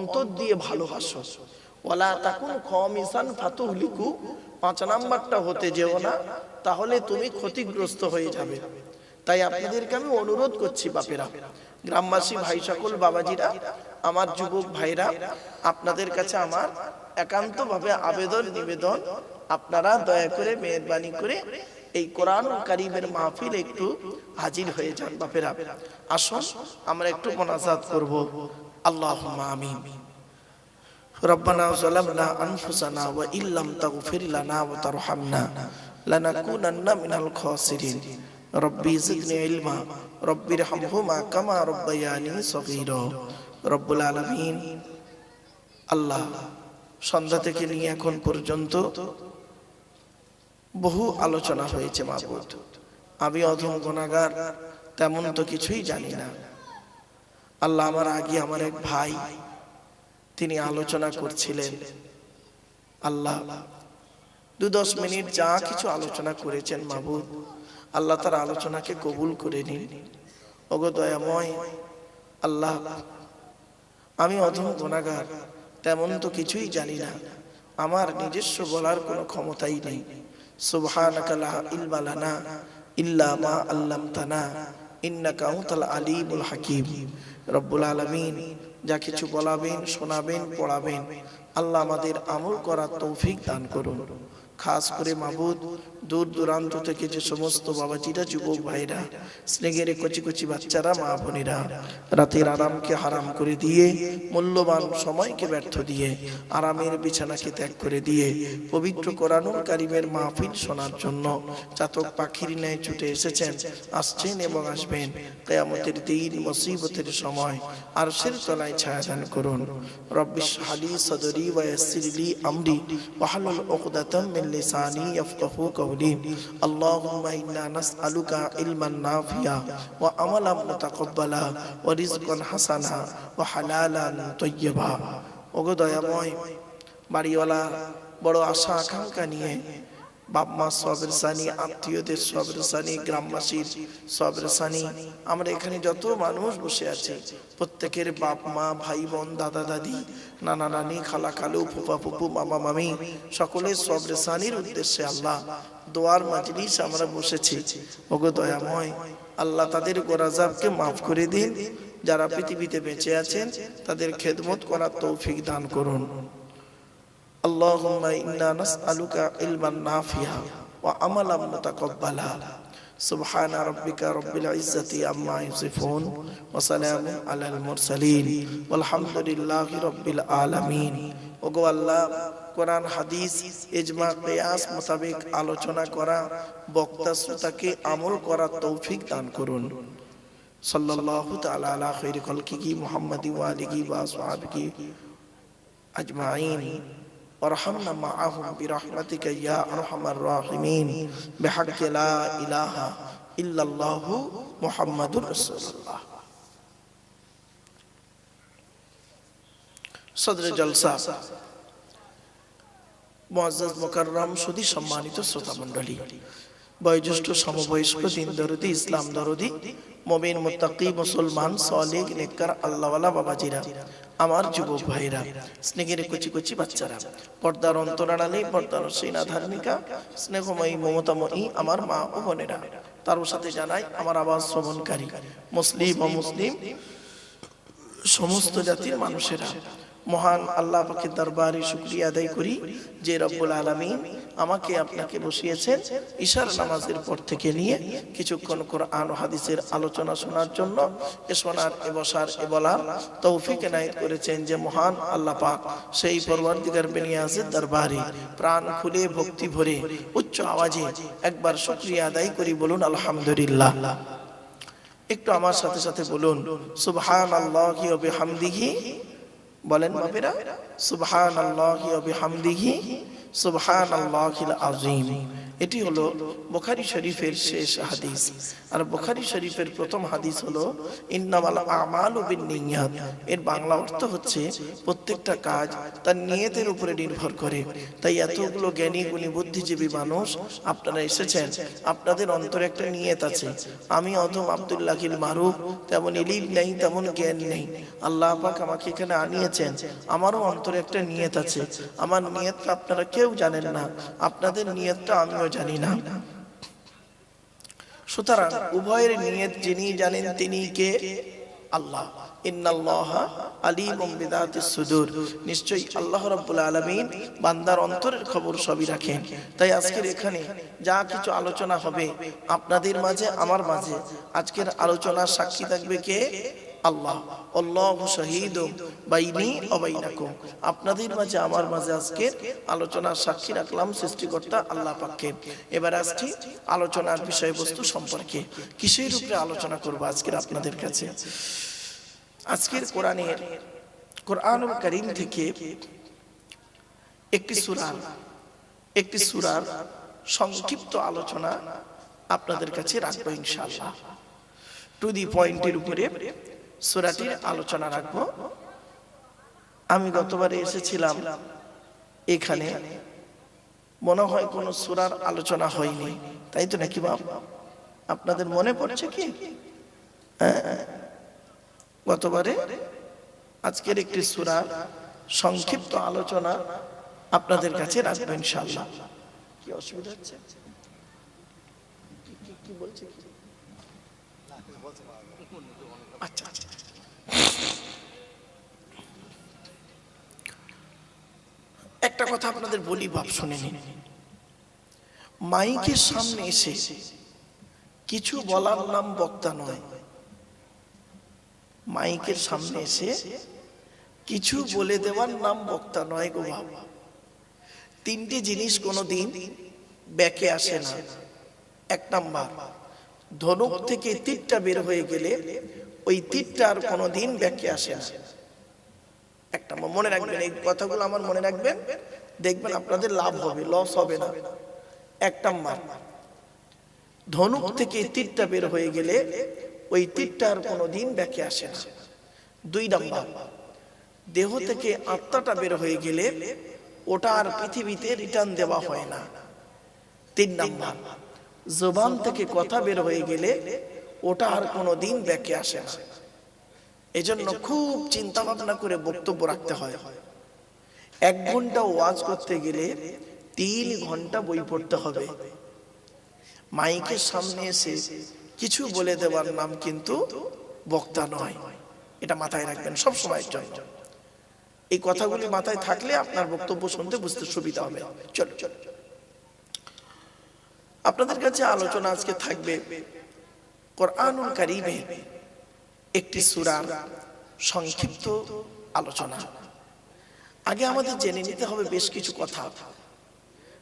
অন্তর দিয়ে ভালোবাসো। ওয়ালা তাকুন খামিসান ফাতুহলিকু, 5 নাম্বারটা হতে যেও না, তাহলে তুমি ক্ষতিগ্রস্ত হয়ে যাবে। তাই আপনাদেরকে আমি অনুরোধ করছি বাপেরা, গ্রামবাসী ভাই সকল, বাবাজিরা, আমার যুবক ভাইরা, আপনাদের কাছে আমার একান্তভাবে আবেদন নিবেদন, আপনারা দয়া করে মেহেরবানি করে এই কোরআন কারীমের মাহফিল একটু হাজির হয়ে যান বাপেরা। আসুন আমরা একটু মোনাজাত করব। আল্লাহুম্মা আমিন। রব্বানা যালামনা আনফুসানা ওয়া ইল্লাম তাগফির লানা ওয়া তারহামনা লানাকুনান্না মিনাল খাসিরিন। রব্বি জিদনি ইলমা রব্বিরহামহুমা কামা রাব্বায়ানি সগীরা। রব্বুল আলামিন, আল্লাহ, সন্ধ্যা থেকে নিয়ে এখন পর্যন্ত বহু আলোচনা হয়েছে মাবুদ। আমি অধম গুনাহগার, তেমন তো কিছুই জানি না। আল্লাহ, আমার আগে আমার এক ভাই, তিনি আলোচনা করছিলেন। আল্লাহ, 2-10 মিনিট যা কিছু আলোচনা করেছেন মাবুদ, আল্লাহ তার আলোচনাকে কবুল করে নিন। ওগো দয়াময় আল্লাহ, আমি অধম গুনাহগার, তেমন তো কিছুই জানি না, আমার নিজস্ব বলার কোনো ক্ষমতাই নেই। সুবহানাকা লা ইলমা লানা ইল্লা মা আল্লামতানা ইন্নাকা আনতাল আলিমুল হাকিম। রব্বুল আলামিন, যা কিছু বলাবেন, শোনাবেন, পড়াবেন, আল্লাহ আমাদের আমল করার তৌফিক দান করুন। খাস করে মাবুদ, দূর দূরান্ত থেকে যে সমস্ত বাবাজিরা, যুবক ভাইরা, স্নেহের কচি কচি বাচ্চারা, মা বোনেরা, রাতের আরামকে হারাম করে দিয়ে, মূল্যবান সময়কে ব্যর্থ দিয়ে, আরামের বিছানাকে ত্যাগ করে দিয়ে পবিত্র কোরআনুল কারীমের মাহফিল শোনার জন্য চাতক পাখির ন্যায় ছুটে এসেছেন, আসছেন এবং আসবেন। কিয়ামতের দিন, মুসিবতের সময় আরশের তলায় ছায়া দান করুন। রব্বিশ হালি সদরি ওয়া ইয়াসসির লি আমরি ওয়াহলুল উকদাতাম মিন লিসানি ইয়াফকাহু কওলি। আল্লাহুম্মা ইন্না নাসআলুকা ইলমান নাফিয়া ওয়া আমালান মুতাকাব্বালা ওয়া রিজকান হাসানা ওয়া হালালান তাইয়্যিবা। ওগো দয়াময়, বাড়িওয়ালা বড় আশা আকাঙ্ক্ষা নিয়ে, বাপ মা সবের সানি, আত্মীয়দের সবের সানি, গ্রামবাসীর সবের সানি, আমরা এখানে যত মানুষ বসে আছি, প্রত্যেকের বাপ মা, ভাই বোন, দাদা দাদি, নানা নানি, খালা খালু, ফুফা ফুফু, মামা মামি, সকলের সবের সানির উদ্দেশ্যে আল্লাহ দোয়ার মাজলিস আমরা বসেছি। ওগো দয়াময় আল্লাহ, তাদের গোরাজাবকে মাফ করে দিন। যারা পৃথিবীতে বেঁচে আছেন, তাদের খেদমত করার তৌফিক দান করুন। আল্লাহুম্মা ইন্না নাসআলুকা ইলমান নাফিয়া ওয়া আমালান মুতাকাব্বালা। সুবহানা রাব্বিকা রাব্বিল ইজ্জাতি আম্মা ইয়াসিফুন ওয়া সালামুন আলাল মুরসালিন ওয়ালহামদুলিল্লাহি রাব্বিল আলামিন। ওগো আল্লাহ, কোরআন হাদিস ইজমা কিয়াস মোতাবেক আলোচনা করা, বক্তা শ্রোতাকে আমল করার তৌফিক দান করুন। সাল্লাল্লাহু তাআলা আলা খায়রি খালকিহি মুহাম্মাদি ওয়া আলিহি ওয়া আসহাবিহি আজমাইন। وارحمنا معهم برحمتك يا ارحم الراحمين بحق لا اله الا الله محمد رسول الله. صدر জলসা, মুআজ্জাজ মুকাররম সুধী সম্মানিত শ্রোতা মণ্ডলী, বয়োজ্যেষ্ঠ সমবয়স্ক, দিন দরদি, ইসলাম দরদি, মুমিন মুত্তাকি, মুসলমান, সালেহ, নেককার, আল্লাহওয়ালা বাবাজিরা, আমার যুবক ভাইরা, স্নেহের কচি কচি বাচ্চারা, পর্দার অন্তরালে, পর্দার সেনা ধার্মিকা, স্নেহময়ী, মমতাময়ী আমার মা ও বোনেরা, তার সাথে জানাই আমার আওয়াজ শ্রবণকারী মুসলিম ও মুসলিম সমস্ত জাতির মানুষেরা, মহান আল্লাহ পাকের দরবারে শুকরিয়া আদায় করি যে রব্বুল আলামিন আমাকে আপনাকে বসিয়েছেন ইশার নামাজের পর থেকে নিয়ে কিছুক্ষণ কোরআন ও হাদিসের আলোচনা শোনার জন্য। এ শোনার, এ বসার, এ বলার তৌফিক এনায়েত করেছেন যে মহান আল্লাহ পাক, সেই পরওয়ারদিগার বেনিয়াজের দরবারে প্রাণ খুলে ভক্তি ভরে উচ্চ আওয়াজে একবার শুকরিয়া আদায় করি, বলুন আলহামদুলিল্লাহ। একটু আমার সাথে সাথে বলুন সুবহানাল্লাহি ওয়া বিহামদিহি। বলেন বাপেরা, সুবহানাল্লাহি ওয়া বিহামদিহি সুবহানাল্লাহিল আযীম। এটি হলো বুখারী শরীফের শেষ হাদিস। আর বুখারী শরীফের প্রথম হাদিস হলো ইন্নামাল আমালু বিন্নিয়াত। এর বাংলা অর্থ হচ্ছে প্রত্যেকটা কাজ তার নিয়তের উপরে নির্ভর করে। তাই এতগুলো জ্ঞানী গুণী বুদ্ধিজীবী মানুষ আপনারা এসেছেন, আপনাদের অন্তরে একটা নিয়ত আছে। আমি অধম আব্দুল্লাহিল মারুফ, তেমন ইলিম নেই, তেমন জ্ঞান নেই, আল্লাহ পাক আমাকে এখানে আনিয়েছেন, আমারও অন্তরে একটা নিয়ত আছে। আমার নিয়তটা আপনারা কেউ জানেন না, আপনাদের নিয়তটা আমিও জানি না। সুতরাং উভয়ের নিয়ত যিনি জানেন তিনি কে? আল্লাহ। ইন্নাল্লাহা আলিমুম বিযাতিস সুদূর। নিশ্চয়ই আল্লাহ রাব্বুল আলামিন বান্দার অন্তরের খবর সবই রাখেন। তাই আজকের এখানে যা কিছু আলোচনা হবে আপনাদের মাঝে আমার মাঝে, আজকের আলোচনার সাক্ষী থাকবে কে? আল্লাহ। আল্লাহু শাহীদুম বাইনি ওয়া বাইনাকুম। আপনাদের মাঝে আমার মাঝে আজকের আলোচনার সাক্ষী রাখলাম সৃষ্টিকর্তা আল্লাহ পাককে। এবার আসছি আলোচনার বিষয়বস্তু সম্পর্কে। কিসের উপরে আলোচনা করব আজকের আপনাদের কাছে? আজকের কোরআনুল কারীম থেকে একটি সূরার সংক্ষিপ্ত আলোচনা আপনাদের কাছে রাখবো ইনশাআল্লাহ। টু দি পয়েন্টের উপরে সূরাটির আলোচনা রাখবো। আমি গতবারে এসেছিলাম, এখানে মনে হয় কোন সূরার আলোচনা হয়নি, তাই তো নাকি বাপ? আপনাদের মনে পড়ছে কি? গতবারে আজকের একটি সূরার সংক্ষিপ্ত আলোচনা আপনাদের কাছে রাখবো ইনশাআল্লাহ। কি অসুবিধা হচ্ছে? কি বলছে? আচ্ছা আচ্ছা, একটা কথা আপনাদের বলি বাপ, শুনে নিন। মাইকের সামনে এসে কিছু বলার নাম বক্তা নয়। মাইকের সামনে এসে কিছু বলে দেওয়ার নাম বক্তা নয় গো বাবা। তিনটি জিনিস কোনোদিন ব্যাকে আসে না। এক নাম্বার, ধনুক থেকে তীরটা বের হয়ে গেলে ওই তীরটা আর কোনোদিন ব্যাকে আসে না। একটা মনে রাখবেন, এই কথাগুলো আমার মনে রাখবেন, দেখবেন আপনাদের লাভ হবে, লস হবে না। এক নাম্বার, ধনুক থেকে তীরটা বের হয়ে গেলে ওই তীরটা আর কোনোদিন ব্যাকে আসে না। দুই নাম্বার, দেহ থেকে আত্মাটা বের হয়ে গেলে ওটা আর পৃথিবীতে রিটার্ন দেওয়া হয় না। তিন নাম্বার, জবান থেকে কথা বের হয়ে গেলে ওটা আর কোনোদিন ব্যাকে আসে না। এজন্য খুব চিন্তা ভাবনা করে বক্তব্য রাখতে হয়। 1 ঘন্টা ওয়াজ করতে গেলে 3 ঘন্টা বই পড়তে হবে। মাইকের সামনে এসে কিছু বলে দেওয়ার নাম কিন্তু বক্তা নয়। এটা মাথায় রাখবেন সব সময়ের জন্য। এই কথাগুলি মাথায় থাকলে আপনার বক্তব্য শুনতে বুঝতে সুবিধা হবে। চলো চলো, আপনাদের কাছে আলোচনা আজকে থাকবে কোরআনুল কারীমের একটি সূরার সংক্ষিপ্ত আলোচনা। আগে আমাদের জেনে নিতে হবে বেশ কিছু কথা।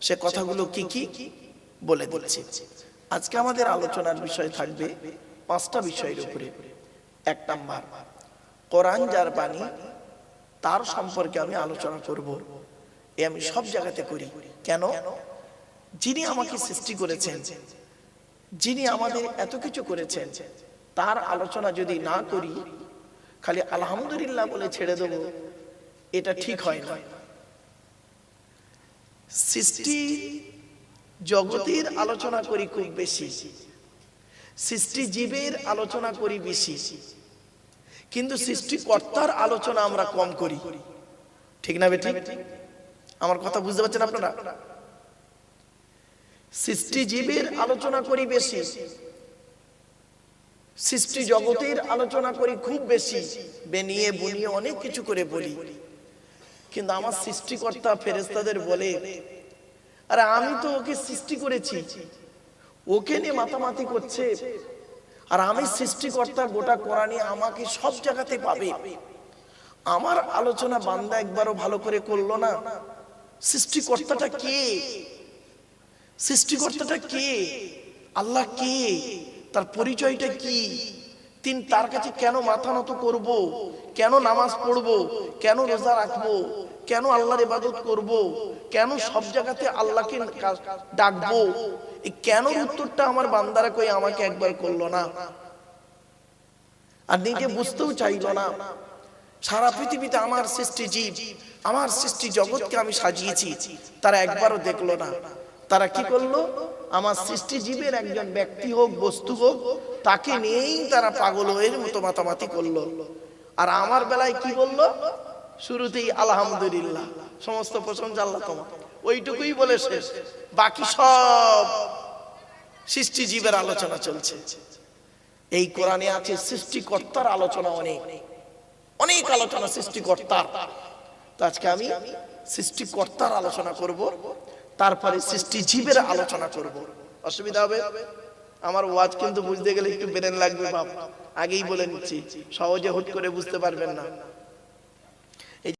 সে কথাগুলো কি কি বলে দিচ্ছি। আজকে আমাদের আলোচনার বিষয় থাকবে 5টা বিষয়ের উপরে। 1 নাম্বার, কোরআন যার বাণী তার সম্পর্কে আমি আলোচনা করব। আমি সব জায়গাতে করি। কেন? যিনি আমাকে সৃষ্টি করেছেন, যিনি আমাদের এত কিছু করেছেন, তার আলোচনা যদি না করি, খালি আলহামদুলিল্লাহ বলে ছেড়ে দেব, এটা ঠিক হয় না। সৃষ্টি জগতের আলোচনা করি খুব বেশি, সৃষ্টি জীবের আলোচনা করি বেশি, কিন্তু সৃষ্টিকর্তার আলোচনা আমরা কম করি। ঠিক না বেঠিক? আমার কথা বুঝতে পারছেন আপনারা? সৃষ্টি জীবের আলোচনা করি বেশি, সৃষ্টি জগতের আলোচনা করি খুব বেশি, বেনিয়ে বুনিয়ে অনেক কিছু করে বলি। কিন্তু আমার সৃষ্টিকর্তা ফেরেশতাদের বলে, আরে আমি তো ওকে সৃষ্টি করেছি, ওকে নিয়ে মাতামাতি করছে, আর আমি সৃষ্টিকর্তা, গোটা কোরআনে আমাকে সব জায়গাতে পাবে। আমার আলোচনা বান্দা একবারও ভালো করে করলো না। সৃষ্টিকর্তাটা কে? সৃষ্টিকর্তাটা কে? আল্লাহ কে? তার পরিচয়টা কি? তিন তার কাছে কেন মাথা নত করব, কেন নামাজ পড়ব, কেন রোজা রাখবো, কেন আল্লাহর ইবাদত করব, কেন সব জায়গাতে আল্লাহকে ডাকবো, এই কেনর উত্তরটা আমার বান্দারা কই আমাকে একবার করলো না, আর নিজে বুঝতেও চাইলো না। সারা পৃথিবীতে আমার সৃষ্টি জীব, আমার সৃষ্টি জগৎকে আমি সাজিয়েছি, তারা একবারও দেখলো না। তারা কি করলো? আমার সৃষ্টি জীবের একজন ব্যক্তি হোক, বস্তু হোক, তাকে নিয়েই তারা পাগল হয়ে মতো মাতামাতি করলো। আর আমার বেলায় কি বললো? শুরুতেই আলহামদুলিল্লাহ, সমস্ত প্রশংসা আল্লাহ তোমার, ওইটুকুই বলে শেষ। বাকি সব সৃষ্টি জীবের আলোচনা চলছে। এই কোরআনে আছে সৃষ্টিকর্তার আলোচনা, অনেক অনেক আলোচনা সৃষ্টিকর্তার। তো আজকে আমি সৃষ্টিকর্তার আলোচনা করব, তারপরে সৃষ্টি জীবের আলোচনা করব। অসুবিধা হবে? আমার ওয়াজ কিন্তু বুঝতে গেলে একটু ব্রেন লাগবে বাপ, আগেই বলে নিচ্ছি, সহজে হুট করে বুঝতে পারবেন না।